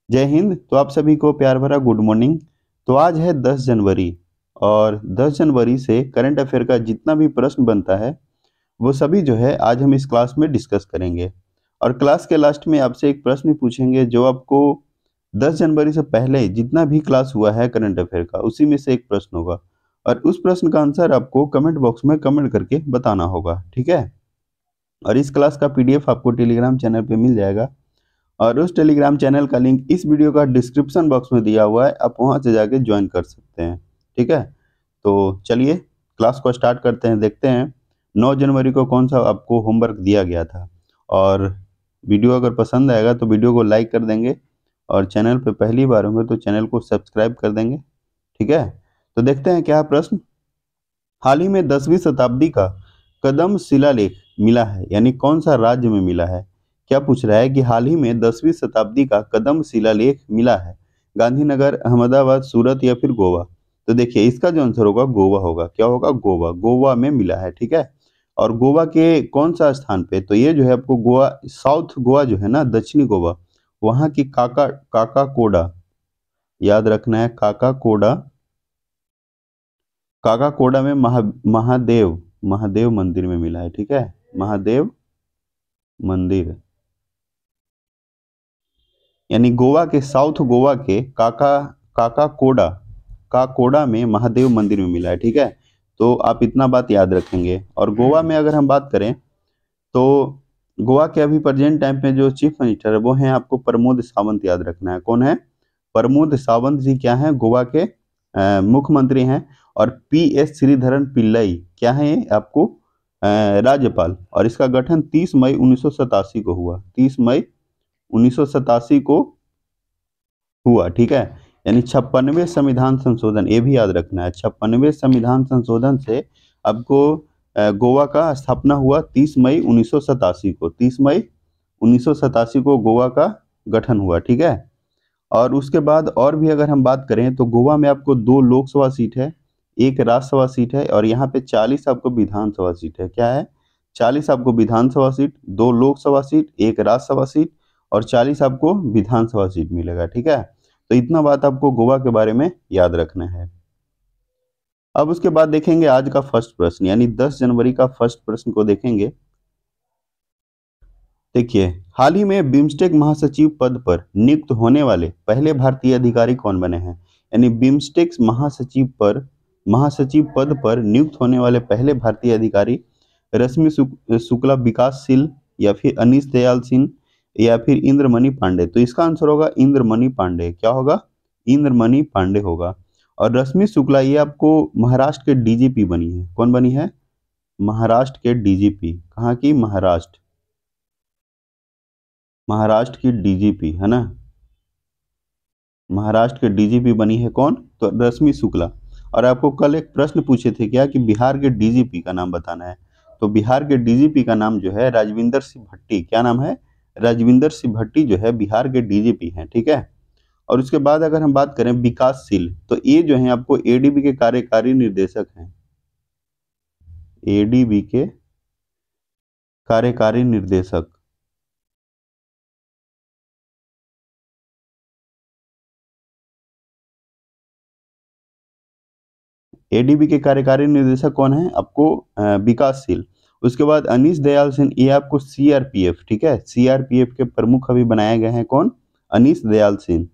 जय हिंद। तो आप सभी को प्यार भरा गुड मॉर्निंग। तो आज है 10 जनवरी और 10 जनवरी से करंट अफेयर का जितना भी प्रश्न बनता है वो सभी जो है आज हम इस क्लास में डिस्कस करेंगे। और क्लास के लास्ट में आपसे एक प्रश्न पूछेंगे जो आपको 10 जनवरी से पहले जितना भी क्लास हुआ है करंट अफेयर का उसी में से एक प्रश्न होगा और उस प्रश्न का आंसर आपको कमेंट बॉक्स में कमेंट करके बताना होगा, ठीक है। और इस क्लास का पीडीएफ आपको टेलीग्राम चैनल पे मिल जाएगा और उस टेलीग्राम चैनल का लिंक इस वीडियो का डिस्क्रिप्शन बॉक्स में दिया हुआ है, आप वहां से जाके ज्वाइन कर सकते हैं, ठीक है। तो चलिए क्लास को स्टार्ट करते हैं। देखते हैं 9 जनवरी को कौन सा आपको होमवर्क दिया गया था। और वीडियो अगर पसंद आएगा तो वीडियो को लाइक कर देंगे और चैनल पे पहली बार होंगे तो चैनल को सब्सक्राइब कर देंगे, ठीक है। तो देखते हैं क्या प्रश्न। हाल ही में 10वीं शताब्दी का कदम शिलालेख मिला है, यानी कौन सा राज्य में मिला है। क्या पूछ रहा है कि हाल ही में 10वीं शताब्दी का कदम शिलालेख मिला है, गांधीनगर, अहमदाबाद, सूरत या फिर गोवा। तो देखिए इसका जो आंसर होगा गोवा होगा। क्या होगा? गोवा। गोवा में मिला है, ठीक है। और गोवा के कौन सा स्थान पे? तो ये जो है आपको गोवा, साउथ गोवा जो है ना, दक्षिणी गोवा, वहां की काका काका कोडा, याद रखना है, काका कोडा। काका कोडा में महादेव महादेव मंदिर में मिला है, ठीक है। महादेव मंदिर, यानी गोवा के, साउथ गोवा के काका काका कोडा, काकोडा में महादेव मंदिर में मिला है, ठीक है। तो आप इतना बात याद रखेंगे। और गोवा में अगर हम बात करें तो गोवा के अभी प्रेजेंट टाइम पे जो चीफ मिनिस्टर है वो हैं आपको प्रमोद सावंत, याद रखना है। कौन है? प्रमोद सावंत जी क्या हैं? गोवा के मुख्यमंत्री हैं। और पी एस श्रीधरन पिल्लई क्या है? ये आपको राज्यपाल। और इसका गठन 30 मई 1987 को हुआ, 30 मई 1987 को हुआ, ठीक है। यानी 56वें संविधान संशोधन, ये भी याद रखना है, 56वें संविधान संशोधन से आपको गोवा का स्थापना हुआ 30 मई 1987 को, 30 मई 1987 को गोवा का गठन हुआ, ठीक है। और उसके बाद और भी अगर हम बात करें तो गोवा में आपको 2 लोकसभा सीट है, एक राज्यसभा सीट है और यहाँ पे 40 आपको विधानसभा सीट है। क्या है? 40 आपको विधानसभा सीट, 2 लोकसभा सीट, एक राज्यसभा सीट और 40 आपको विधानसभा सीट मिलेगा, ठीक है। तो इतना बात आपको गोवा के बारे में याद रखना है। अब उसके बाद देखेंगे आज का फर्स्ट प्रश्न, यानी 10 जनवरी का फर्स्ट प्रश्न को देखेंगे। देखिए, हाल ही में बिम्स्टेक महासचिव पद पर नियुक्त होने वाले पहले भारतीय अधिकारी कौन बने हैं? यानी बिम्स्टेक महासचिव पद पर नियुक्त होने वाले पहले भारतीय अधिकारी रश्मि शुक्ला विकासशील या फिर अनीश दयाल सिंह या फिर इंद्रमणि पांडे। तो इसका आंसर होगा इंद्रमणि पांडे। क्या होगा? इंद्रमणि पांडे होगा। और रश्मि शुक्ला ये आपको महाराष्ट्र के डीजीपी बनी है। कौन बनी है? महाराष्ट्र के डीजीपी। कहाँ की? महाराष्ट्र, महाराष्ट्र की डीजीपी है ना। महाराष्ट्र के डीजीपी बनी है कौन? तो रश्मि शुक्ला। और आपको कल एक प्रश्न पूछे थे क्या कि बिहार के डीजीपी का नाम बताना है। तो बिहार के डीजीपी का नाम जो है राजविंदर सिंह भट्टी। क्या नाम है? राजविंदर सिंह भट्टी जो है बिहार के डीजीपी हैं, ठीक है। और उसके बाद अगर हम बात करें विकासशील, तो ये जो है आपको एडीबी के कार्यकारी निर्देशक हैं। एडीबी के कार्यकारी निर्देशक, एडीबी के कार्यकारी निर्देशक कौन है? आपको विकासशील। उसके बाद अनीश दयाल सिंह, ये आपको सीआरपीएफ, ठीक है, सीआरपीएफ के प्रमुख अभी बनाए गए हैं। कौन? अनीश दयाल सिंह।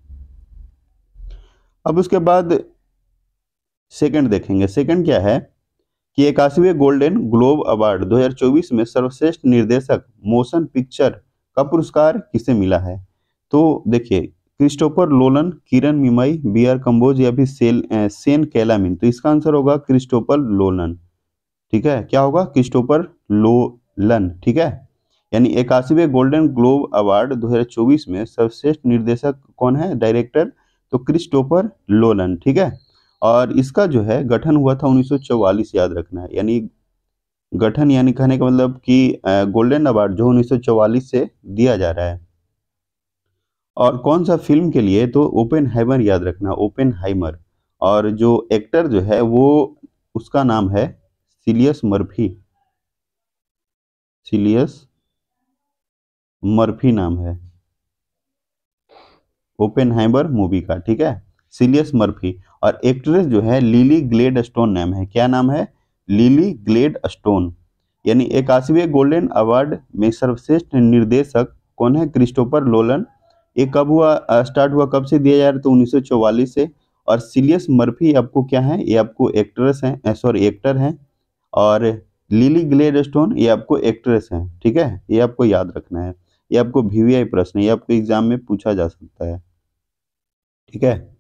अब उसके बाद सेकंड देखेंगे। सेकंड क्या है कि 81वें गोल्डन ग्लोब अवार्ड 2024 में सर्वश्रेष्ठ निर्देशक मोशन पिक्चर का पुरस्कार किसे मिला है? तो देखिए, क्रिस्टोफर नोलन, किरण मिमाई, बी आर कंबोज या फिर सेन कैलामिन। तो इसका आंसर होगा क्रिस्टोफर नोलन, ठीक है। क्या होगा? क्रिस्टोफर नोलन, ठीक है। यानी 81वें गोल्डन ग्लोब अवार्ड 2024 में सर्वश्रेष्ठ निर्देशक कौन है? डायरेक्टर, तो क्रिस्टोफर नोलन, ठीक है। और इसका जो है गठन हुआ था 1944, याद रखना है। यानी गठन यानी कहने का मतलब कि गोल्डन अवार्ड जो 1944 से दिया जा रहा है। और कौन सा फिल्म के लिए? तो ओपेनहाइमर, याद रखना, ओपेनहाइमर। और जो एक्टर जो है वो, उसका नाम है सिलियस मर्फी, सिलियस मर्फी नाम है। ओपेनहाइमर मूवी का, ठीक है, सिलियस मर्फी। और एक्ट्रेस जो है लिली ग्लेडस्टोन नाम है, क्या नाम है? Lily Gladstone. यानी 81वें गोल्डन अवार्ड में सर्वश्रेष्ठ निर्देशक कौन है? Christopher Nolan. ये कब हुआ, स्टार्ट हुआ, कब से दिया जा रहा है? तो 1944 से। और सिलियस मर्फी आपको क्या है? ये आपको एक्ट्रेस हैं, सॉरी एक्टर हैं। और लिली ग्लेडस्टोन ये आपको एक्ट्रेस हैं, ठीक है, ये आपको याद रखना है। ये आपको वीवीआई प्रश्न है, ये आपको एग्जाम में पूछा जा सकता है, ठीक है।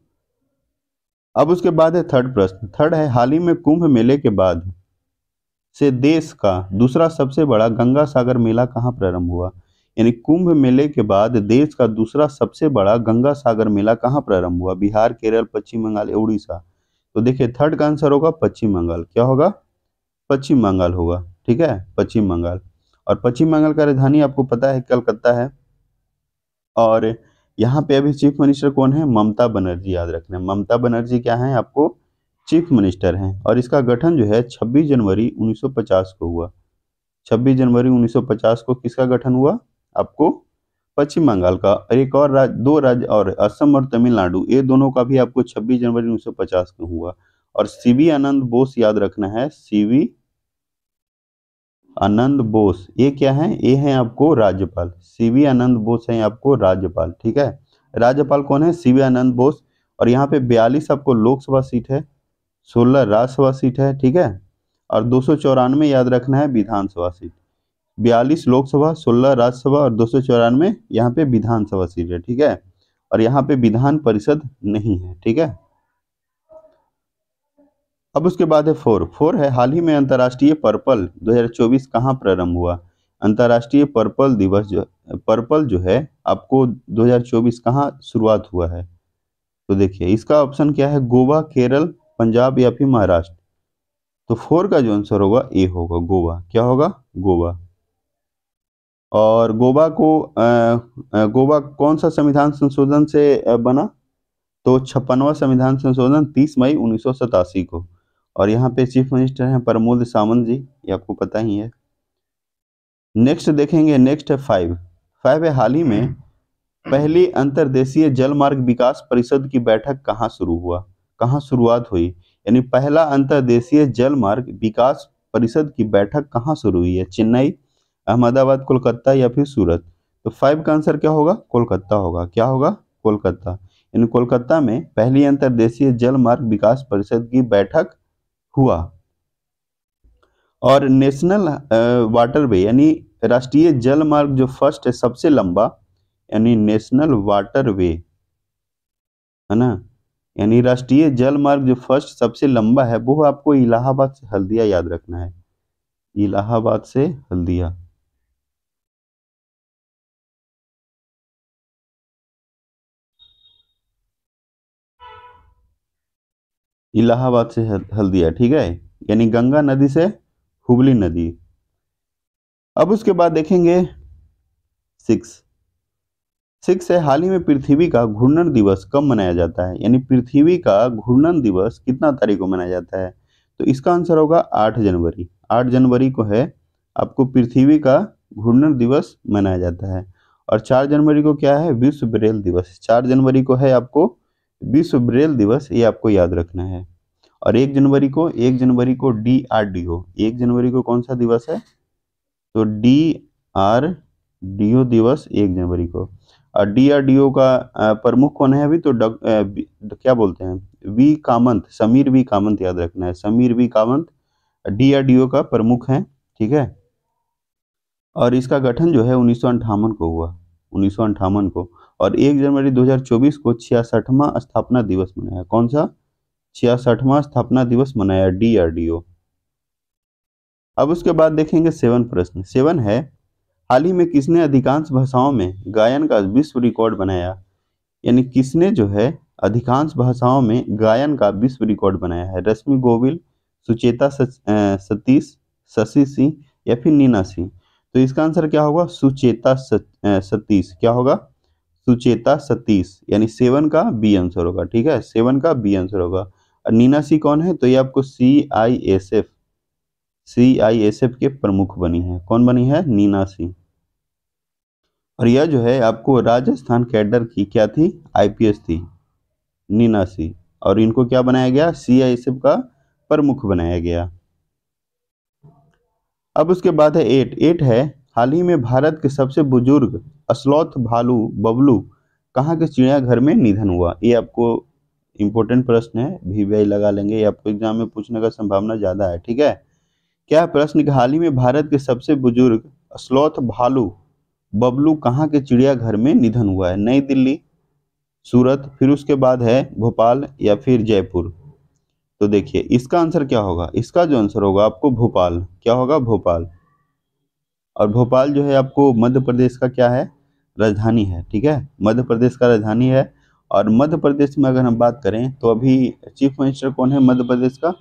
अब उसके बाद है थर्ड प्रश्न। थर्ड है, हाल ही में कुंभ मेले के बाद से देश का दूसरा सबसे बड़ा गंगा सागर मेला कहाँ प्रारंभ हुआ? यानी कुंभ मेले के बाद देश का दूसरा सबसे बड़ा गंगा सागर मेला कहाँ प्रारंभ हुआ? बिहार, केरल, पश्चिम बंगाल या उड़ीसा? तो देखिए थर्ड का आंसर होगा पश्चिम बंगाल। क्या होगा? पश्चिम बंगाल होगा, ठीक है, पश्चिम बंगाल। और पश्चिम बंगाल का राजधानी आपको पता है कलकत्ता है। और यहाँ पे अभी चीफ मिनिस्टर कौन है? ममता बनर्जी, याद रखना। ममता बनर्जी क्या है? आपको चीफ मिनिस्टर हैं। और इसका गठन जो है 26 जनवरी 1950 को हुआ। 26 जनवरी 1950 को किसका गठन हुआ? आपको पश्चिम बंगाल का। और एक और दो राज्य और, असम और तमिलनाडु, ये दोनों का भी आपको 26 जनवरी 1950 को हुआ। और सीवी आनंद बोस, याद रखना है, सीवी आनंद बोस, ये क्या है? ये है आपको राज्यपाल। सीवी आनंद बोस है आपको राज्यपाल, ठीक है। राज्यपाल कौन है? सीवी आनंद बोस। और यहाँ पे 42 आपको लोकसभा सीट है, 16 राज्यसभा सीट है, ठीक है। और 294 याद रखना है विधानसभा सीट। 42 लोकसभा, 16 राज्यसभा और 294 यहाँ पे विधानसभा सीट है, ठीक है। और यहाँ पे विधान परिषद नहीं है, ठीक है। अब उसके बाद है फोर है, हाल ही में अंतर्राष्ट्रीय पर्पल 2024 कहाँ प्रारंभ हुआ? अंतर्राष्ट्रीय पर्पल दिवस पर्पल जो है आपको 2024 कहाँ शुरुआत हुआ है? तो देखिए इसका ऑप्शन क्या है? गोवा, केरल, पंजाब या फिर महाराष्ट्र? तो फोर का जो आंसर होगा ए होगा, गोवा। क्या होगा? गोवा। और गोवा कौन सा संविधान संशोधन से बना? तो 56वां संविधान संशोधन 30 मई 1987 को। और यहाँ पे चीफ मिनिस्टर हैं प्रमोद सावंत जी, ये आपको पता ही है। नेक्स्ट देखेंगे, नेक्स्ट है फाइव है, हाल ही में पहली अंतर्देशीय जलमार्ग विकास परिषद की बैठक कहाँ शुरू हुआ? कहाँ शुरुआत हुई? यानी पहला अंतर्देशीय जलमार्ग विकास परिषद की बैठक कहाँ शुरू हुई है? चेन्नई, अहमदाबाद, कोलकाता या फिर सूरत? तो 5 का आंसर क्या होगा? कोलकाता होगा। क्या होगा? कोलकाता। यानी कोलकाता में पहली अंतर्देशीय जलमार्ग विकास परिषद की बैठक हुआ। और नेशनल वाटरवे यानी राष्ट्रीय जल मार्ग जो फर्स्ट है, सबसे लंबा, यानी नेशनल वाटरवे, है ना, यानी राष्ट्रीय जल मार्ग जो फर्स्ट सबसे लंबा है वो आपको इलाहाबाद से हल्दिया, याद रखना है, इलाहाबाद से हल्दिया। इलाहाबाद से हल्दिया, ठीक है, यानी गंगा नदी से हुगली नदी। अब उसके बाद देखेंगे सिक्स है, हाल ही में पृथ्वी का घूर्णन दिवस कब मनाया जाता है? यानी पृथ्वी का घूर्णन दिवस कितना तारीख को मनाया जाता है? तो इसका आंसर होगा 8 जनवरी। 8 जनवरी को है आपको पृथ्वी का घूर्णन दिवस मनाया जाता है। और 4 जनवरी को क्या है? विश्व ब्रेल दिवस। 4 जनवरी को है आपको विश्व ब्रेल दिवस, ये आपको याद रखना है। और 1 जनवरी को DRDO, 1 जनवरी को कौन सा दिवस है? तो DRDO दिवस 1 जनवरी को। और DRDO का प्रमुख कौन है अभी? तो क्या बोलते हैं, वी कामंत, समीर वी कामंत, याद रखना है, समीर वी कामंत DRDO का प्रमुख है, ठीक है। और इसका गठन जो है 1958 को हुआ, 1958 को। और 1 जनवरी 2024 को 66वां स्थापना दिवस मनाया। कौन सा? 66वां स्थापना दिवस मनाया DRDO। अब उसके बाद देखेंगे 7 प्रश्न। 7 है, हाल ही में किसने अधिकांश भाषाओं में गायन का विश्व रिकॉर्ड बनाया? यानी किसने जो है अधिकांश भाषाओं में गायन का विश्व रिकॉर्ड बनाया है? रश्मि गोविल, सुचेता सतीश, शशि सिंह या फिर नीना सिंह? तो इसका आंसर क्या होगा? सुचेता सतीश। क्या होगा? सुचेता सतीश, यानी 7 का बी आंसर होगा, ठीक है, 7 का बी आंसर होगा। और नीना सिंह कौन है? तो ये आपको CISF के प्रमुख बनी है। कौन बनी है? नीना सिंह। और यह जो है आपको राजस्थान कैडर की क्या थी, आईपीएस थी, नीना सी, और इनको क्या बनाया गया, सीआईएसएफ का प्रमुख बनाया गया। अब उसके बाद है एट है, हाल ही में भारत के सबसे बुजुर्ग स्लॉथ भालू बबलू कहाँ के चिड़ियाघर में निधन हुआ। ये आपको इंपॉर्टेंट प्रश्न है, वीवीआई लगा लेंगे, ये आपको एग्जाम में पूछने का संभावना ज्यादा है। ठीक है, क्या है प्रश्न कि हाल ही में भारत के सबसे बुजुर्ग स्लॉथ भालू बबलू कहाँ के चिड़ियाघर में निधन हुआ है। नई दिल्ली, सूरत, फिर उसके बाद है भोपाल या फिर जयपुर। तो देखिए इसका आंसर क्या होगा, इसका जो आंसर होगा आपको भोपाल, क्या होगा, भोपाल। और भोपाल जो है आपको मध्य प्रदेश का क्या है, राजधानी है। ठीक है, मध्य प्रदेश का राजधानी है। और मध्य प्रदेश में अगर हम बात करें तो अभी चीफ मिनिस्टर कौन है मध्य प्रदेश का,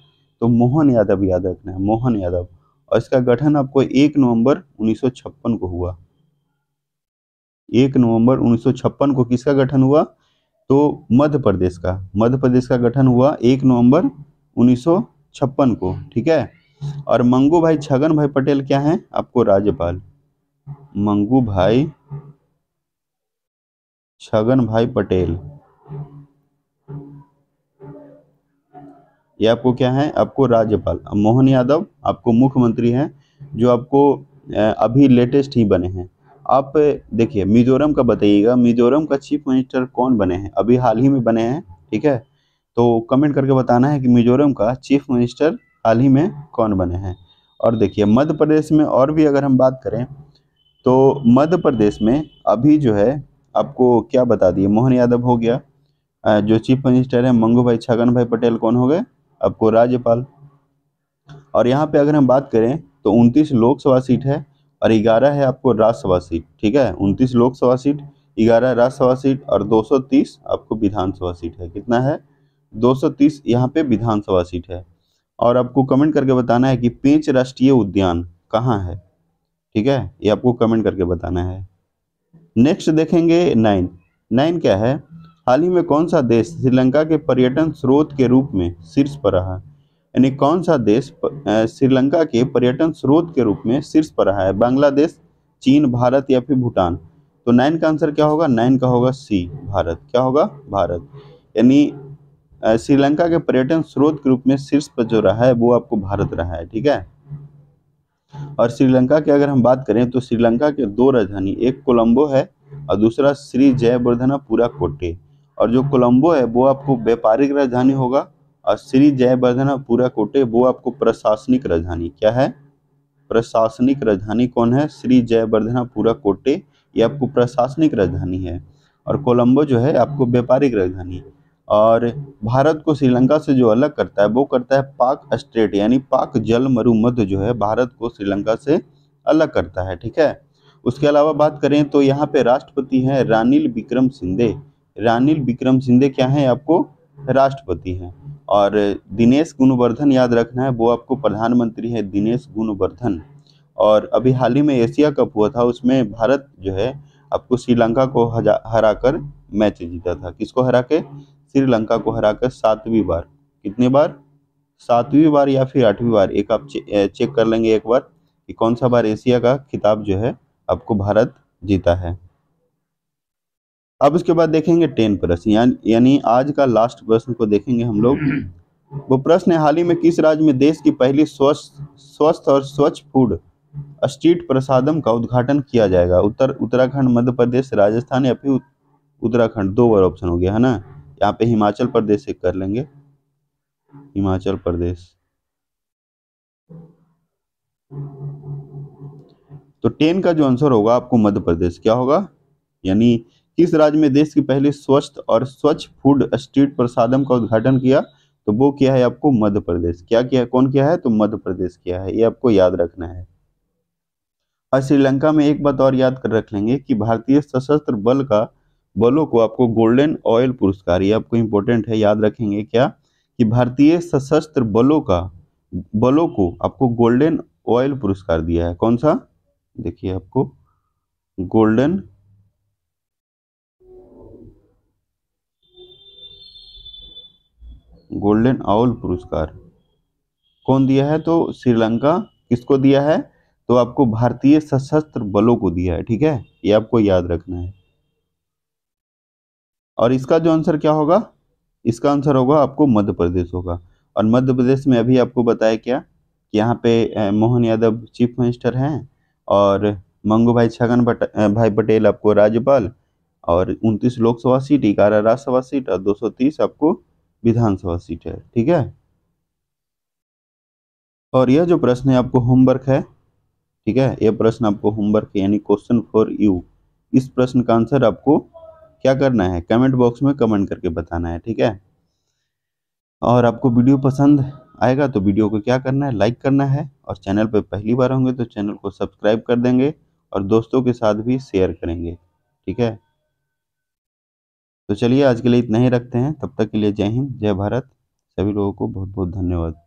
तो मोहन यादव, याद रखना है, मोहन यादव। और इसका गठन आपको 1 नवंबर 1956 को हुआ। 1 नवंबर 1956 को किसका गठन हुआ, तो मध्य प्रदेश का गठन हुआ 1 नवंबर 1956 को। ठीक है, और मंगू भाई छगन भाई पटेल क्या हैं, आपको राज्यपाल, मंगू भाई छगन भाई पटेल, ये आपको क्या है, आपको राज्यपाल। मोहन यादव आपको मुख्यमंत्री हैं, जो आपको अभी लेटेस्ट ही बने हैं। आप देखिए मिजोरम का बताइएगा, मिजोरम का चीफ मिनिस्टर कौन बने हैं, अभी हाल ही में बने हैं। ठीक है, तो कमेंट करके बताना है कि मिजोरम का चीफ मिनिस्टर हाल ही में कौन बने हैं। और देखिए मध्य प्रदेश में और भी अगर हम बात करें तो मध्य प्रदेश में अभी जो है आपको क्या बता दिए, मोहन यादव हो गया, जो चीफ मिनिस्टर है मंगू भाई छगन भाई पटेल कौन हो गए, आपको राज्यपाल। और यहाँ पे अगर हम बात करें तो 29 लोकसभा सीट है और 11 है आपको राज्यसभा सीट। ठीक है, 29 लोकसभा सीट, 11 राज्यसभा सीट और 230 आपको विधानसभा सीट है। कितना है, 230 यहाँ पे विधानसभा सीट है। और आपको कमेंट करके बताना है कि पेंच राष्ट्रीय उद्यान कहाँ है। ठीक है, ये आपको कमेंट करके बताना है। नेक्स्ट देखेंगे 9 क्या है, हाल ही में कौन सा देश श्रीलंका के पर्यटन स्रोत के रूप में शीर्ष पर रहा। यानी कौन सा देश श्रीलंका के पर्यटन स्रोत के रूप में शीर्ष पर रहा है, बांग्लादेश, चीन, भारत या फिर भूटान। तो 9 का आंसर क्या होगा, 9 का होगा सी, भारत। क्या होगा, भारत। यानी श्रीलंका के पर्यटन स्रोत के रूप में शीर्ष पर जो रहा है वो आपको भारत रहा है। ठीक है, और श्रीलंका की अगर हम बात करें तो श्रीलंका के 2 राजधानी, एक कोलंबो है और दूसरा श्री जयवर्धनापुरा कोटे। और जो कोलंबो है वो आपको व्यापारिक राजधानी होगा और श्री जयवर्धनापुरा कोटे वो आपको प्रशासनिक राजधानी, क्या है, प्रशासनिक राजधानी कौन है, श्री जयवर्धनापुरा कोटे, ये आपको प्रशासनिक राजधानी है। और कोलंबो जो है आपको व्यापारिक राजधानी। और भारत को श्रीलंका से जो अलग करता है वो करता है पाक स्ट्रेट, यानी पाक जल मरुमध्य जो है भारत को श्रीलंका से अलग करता है। ठीक है, उसके अलावा बात करें तो यहाँ पे राष्ट्रपति हैं रानिल विक्रमसिंघे। रानिल विक्रमसिंघे क्या है, आपको राष्ट्रपति हैं। और दिनेश गुणवर्धन याद रखना है, वो आपको प्रधानमंत्री है, दिनेश गुणवर्धन। और अभी हाल ही में एशिया कप हुआ था, उसमें भारत जो है आपको श्रीलंका को हराकर मैच जीता था। किसको हरा के, श्रीलंका को हराकर 7वीं बार। कितनी बार, 7वीं बार या फिर 8वीं बार, एक आप चेक कर लेंगे एक बार कि कौन सा बार एशिया का खिताब जो है आपको भारत जीता है। अब उसके बाद देखेंगे 10 प्रश्न, यानी आज का लास्ट प्रश्न को देखेंगे हम लोग। वो प्रश्न है, हाल ही में किस राज्य में देश की पहली स्वस्थ और स्वच्छ फूड स्ट्रीट प्रसादम का उद्घाटन किया जाएगा। उत्तराखंड, मध्य प्रदेश, राजस्थान या फिर उत्तराखंड। 2 बार ऑप्शन हो गया है ना, यहाँ पे हिमाचल प्रदेश एक कर लेंगे, हिमाचल प्रदेश। तो 10 का जो आंसर होगा आपको मध्य प्रदेश, क्या होगा, यानी किस राज्य में देश की पहली स्वस्थ और स्वच्छ फूड स्ट्रीट प्रसादम का उद्घाटन किया, तो वो किया है आपको मध्य प्रदेश। क्या किया, कौन किया है, तो मध्य प्रदेश किया है, ये आपको याद रखना है। और श्रीलंका में एक बात और याद कर रख लेंगे कि भारतीय सशस्त्र बलों को आपको गोल्डन ऑयल पुरस्कार, ये आपको इंपॉर्टेंट है, याद रखेंगे क्या, कि भारतीय सशस्त्र बलों को आपको गोल्डन ऑयल पुरस्कार दिया है। कौन सा, देखिए आपको गोल्डन ऑयल पुरस्कार कौन दिया है, तो श्रीलंका किसको दिया है, तो आपको भारतीय सशस्त्र बलों को दिया है। ठीक है, ये आपको याद रखना है। और इसका जो आंसर क्या होगा, इसका आंसर होगा आपको मध्य प्रदेश होगा। और मध्य प्रदेश में अभी आपको बताया क्या कि यहाँ पे मोहन यादव चीफ मिनिस्टर हैं, और मंगू भाई भाई पटेल आपको राज्यपाल, और 29 लोकसभा सीट, 11 राज्यसभा सीट और 230 आपको विधानसभा सीट है। ठीक है। और यह जो प्रश्न है आपको होमवर्क है। ठीक है, यह प्रश्न आपको होमवर्क है, यानी क्वेश्चन फॉर यू। इस प्रश्न का आंसर आपको क्या करना है, कमेंट बॉक्स में कमेंट करके बताना है। ठीक है। और आपको वीडियो पसंद आएगा तो वीडियो को क्या करना है, लाइक करना है, और चैनल पर पहली बार होंगे तो चैनल को सब्सक्राइब कर देंगे और दोस्तों के साथ भी शेयर करेंगे। ठीक है। तो चलिए आज के लिए इतना ही रखते हैं, तब तक के लिए जय हिंद, जय भारत। सभी लोगों को बहुत बहुत धन्यवाद।